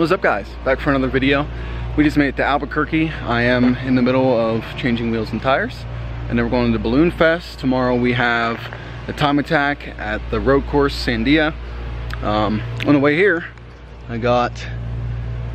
What's up, guys? Back for another video. We just made it to Albuquerque. I am in the middle of changing wheels and tires, and then we're going to Balloon Fest. Tomorrow we have the time attack at the road course Sandia. On the way here I got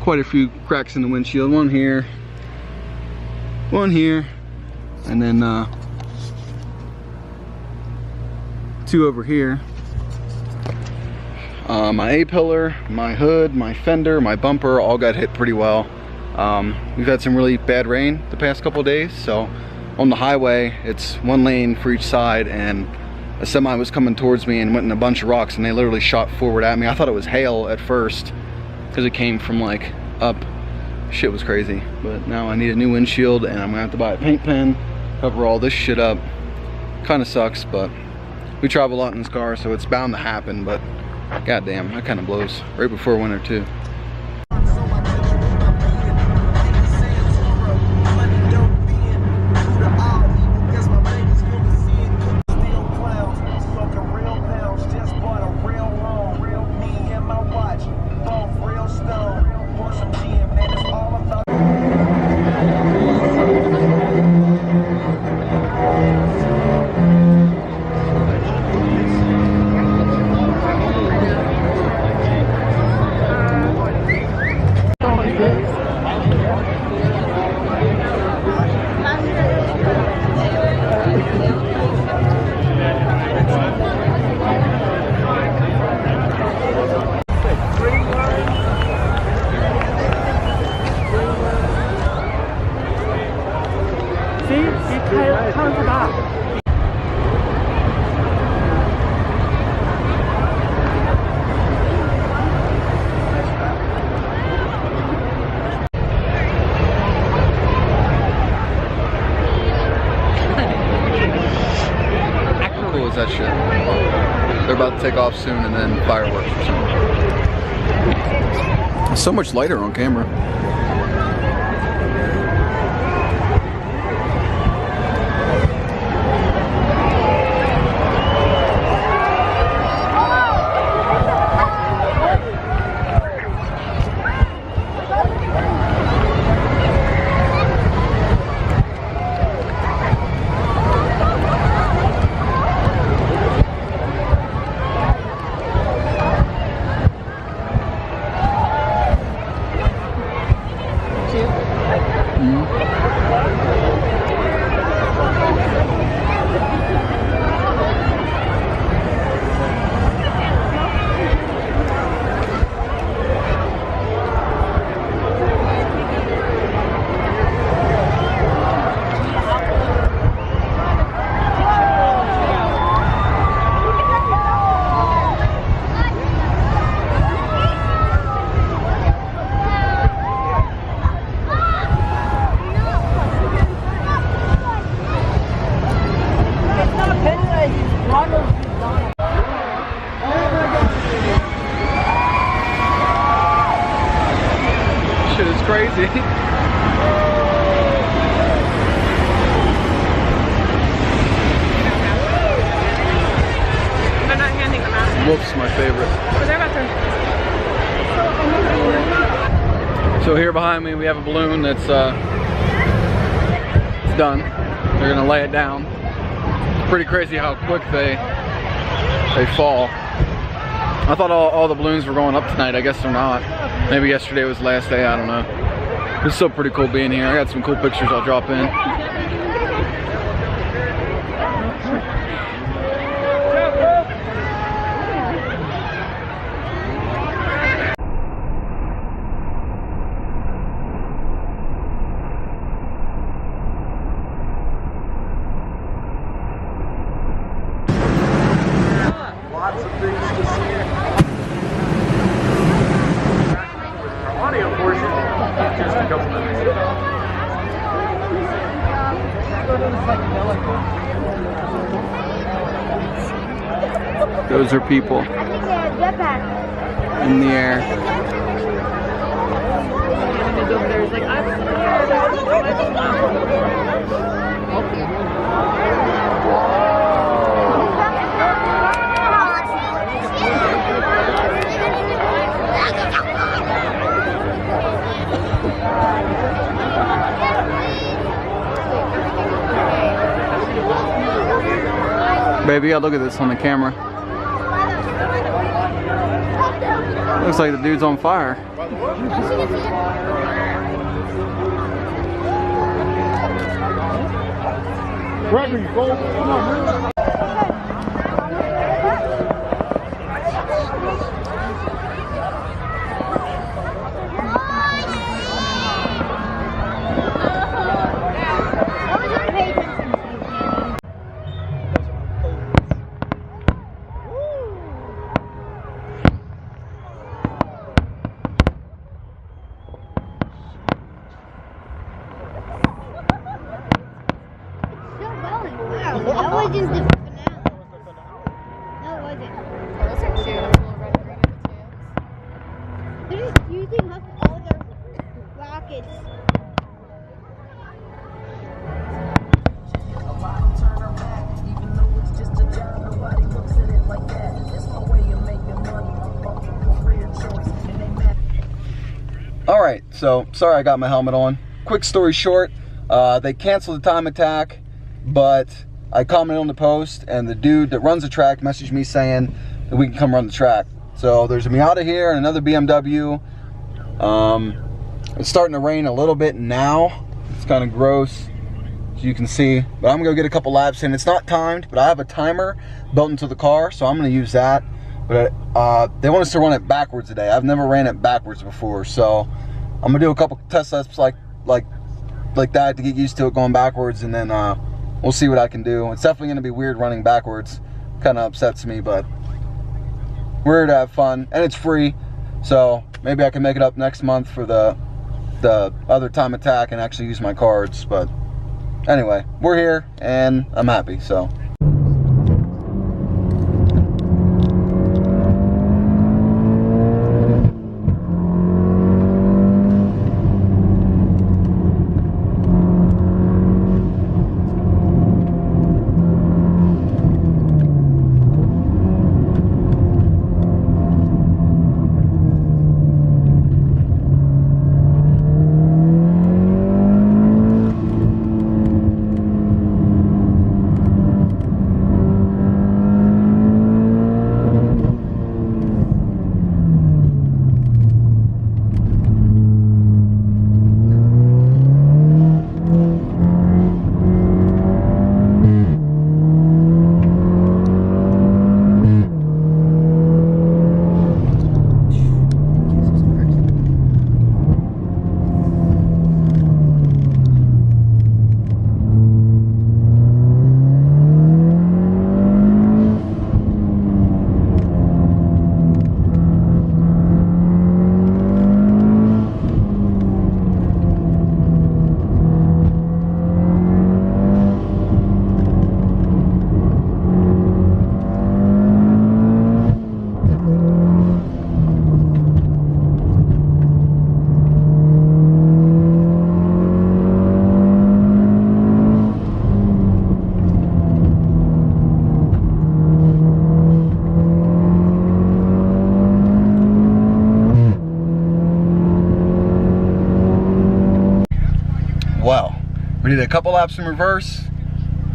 quite a few cracks in the windshield. One here, and then two over here. My A-pillar, my hood, my fender, my bumper all got hit pretty well. We've had some really bad rain the past couple of days, so on the highway it's one lane for each side, and a semi was coming towards me and went in a bunch of rocks, and they literally shot forward at me. I thought it was hail at first because it came from like up. Shit was crazy. But now I need a new windshield, and I'm gonna have to buy a paint pen, cover all this shit up. Kind of sucks, but we travel a lot in this car, so it's bound to happen. But goddamn, that kind of blows right before winter too. That shit. They're about to take off soon, and then fireworks or something. It's so much lighter on camera. It's crazy. They're not handing them out. Whoops, my favorite. Oh, they're about to. So here behind me we have a balloon that's it's done. They're gonna lay it down. It's pretty crazy how quick they fall. I thought all the balloons were going up tonight. I guess they're not. Maybe yesterday was the last day, I don't know. It's still pretty cool being here. I got some cool pictures I'll drop in. Lots of things to see. Audio portion, just a couple minutes. Those are people in the air. Baby, yeah, look at this on the camera. Looks like the dude's on fire. Gregory, go. Come on, man. That wasn't the finale. No, it wasn't. Those are cute. Little red and green tubes. They're just using up all their rockets. Alright, so sorry I got my helmet on. Quick story short, they canceled the time attack, but I commented on the post and the dude that runs the track messaged me saying that we can come run the track. So there's a Miata here and another BMW. It's starting to rain a little bit now. It's kind of gross, as you can see. But I'm gonna go get a couple laps in. It's not timed, but I have a timer built into the car, so I'm gonna use that. But they want us to run it backwards today. I've never ran it backwards before, so I'm gonna do a couple test laps like that to get used to it going backwards, and then we'll see what I can do. It's definitely gonna be weird running backwards. Kind of upsets me, but we're here to have fun, and it's free, so maybe I can make it up next month for the other time attack and actually use my cards. But anyway, we're here and I'm happy. So wow, we did a couple laps in reverse.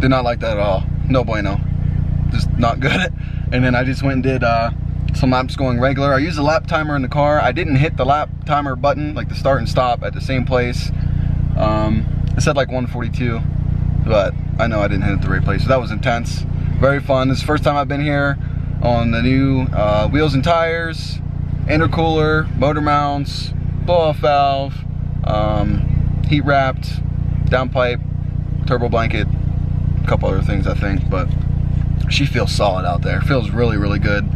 Did not like that at all. No bueno. Just not good. And then I just went and did some laps going regular. I used a lap timer in the car. I didn't hit the lap timer button, like the start and stop, at the same place. It said like 142, but I know I didn't hit it the right place. So that was intense. Very fun. This is the first time I've been here on the new wheels and tires, intercooler, motor mounts, blow-off valve, heat wrapped, downpipe, turbo blanket, a couple other things I think, but she feels solid out there. Feels really, really good.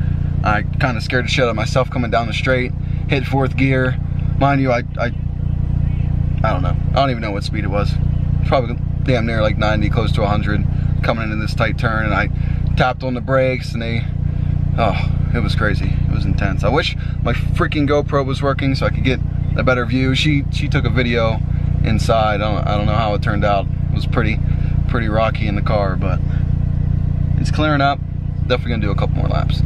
I kind of scared the shit out of myself coming down the straight, hit fourth gear. Mind you, I don't know. I don't even know what speed it was. It's probably damn near like 90, close to 100, coming into this tight turn, and I tapped on the brakes and it was crazy. It was intense. I wish my freaking GoPro was working so I could get a better view. She took a video inside. I don't know how it turned out. It was pretty rocky in the car, but it's clearing up. Definitely gonna do a couple more laps.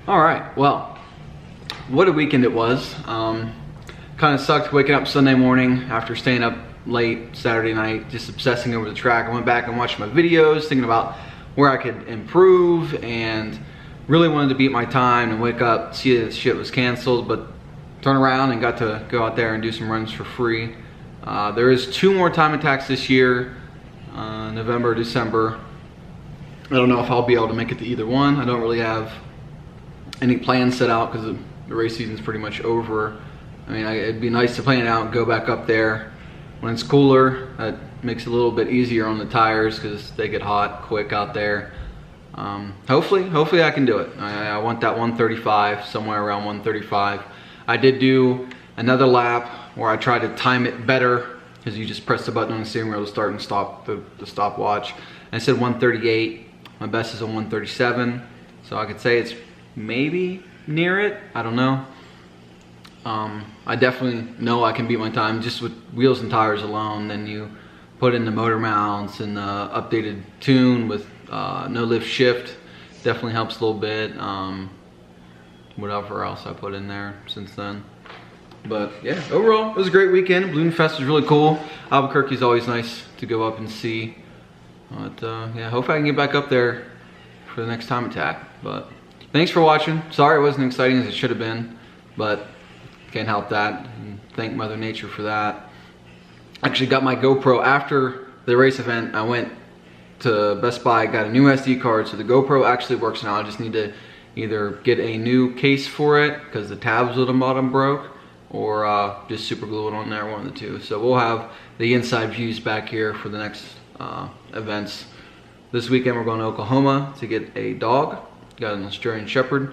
All right, well, what a weekend it was. Kind of sucked waking up Sunday morning after staying up late Saturday night, just obsessing over the track. I went back and watched my videos, thinking about where I could improve, and really wanted to beat my time and wake up, see that shit was canceled, but turn around and got to go out there and do some runs for free. There is 2 more time attacks this year, November, December. I don't know if I'll be able to make it to either one. I don't really have any plans set out because the race season's pretty much over. I mean, it'd be nice to plan it out and go back up there when it's cooler. That makes it a little bit easier on the tires because they get hot quick out there. Hopefully I can do it. I want that 135, somewhere around 135. I did do another lap where I tried to time it better because you just press the button on the steering wheel to start and stop the stopwatch. I said 138. My best is a 137, so I could say it's maybe near it. I don't know. I definitely know I can beat my time just with wheels and tires alone. Then you put in the motor mounts and the updated tune with no lift shift. Definitely helps a little bit. Whatever else I put in there since then. But yeah, overall, it was a great weekend. Balloon Fest was really cool. Albuquerque's always nice to go up and see. But yeah, hope I can get back up there for the next time attack. But thanks for watching. Sorry it wasn't exciting as it should have been, but can't help that. And thank Mother Nature for that. Actually got my GoPro after the race event. I went to Best Buy, got a new SD card, so the GoPro actually works now. I just need to either get a new case for it because the tabs at the bottom broke, or just super glue it on there, one of the two. So we'll have the inside views back here for the next events. This weekend we're going to Oklahoma to get a dog. Got an Australian Shepherd.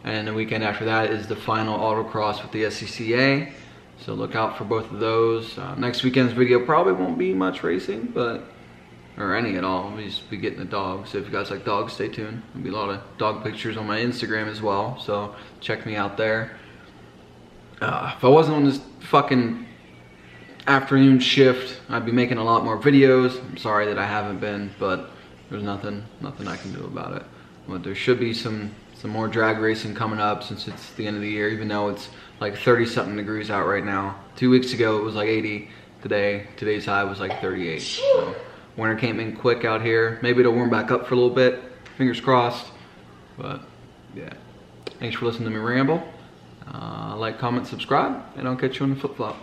And the weekend after that is the final autocross with the SCCA. So look out for both of those. Next weekend's video probably won't be much racing, or any at all. We'll just be getting a dog. So if you guys like dogs, stay tuned. There'll be a lot of dog pictures on my Instagram as well. So check me out there. If I wasn't on this fucking afternoon shift, I'd be making a lot more videos. I'm sorry that I haven't been, but there's nothing I can do about it. But there should be some more drag racing coming up since it's the end of the year, even though it's like 30 something degrees out right now. 2 weeks ago it was like 80. Today's high was like 38. So winter came in quick out here. Maybe it'll warm back up for a little bit. Fingers crossed. But yeah, thanks for listening to me ramble. Like, comment, subscribe, and I'll catch you on the flip flop.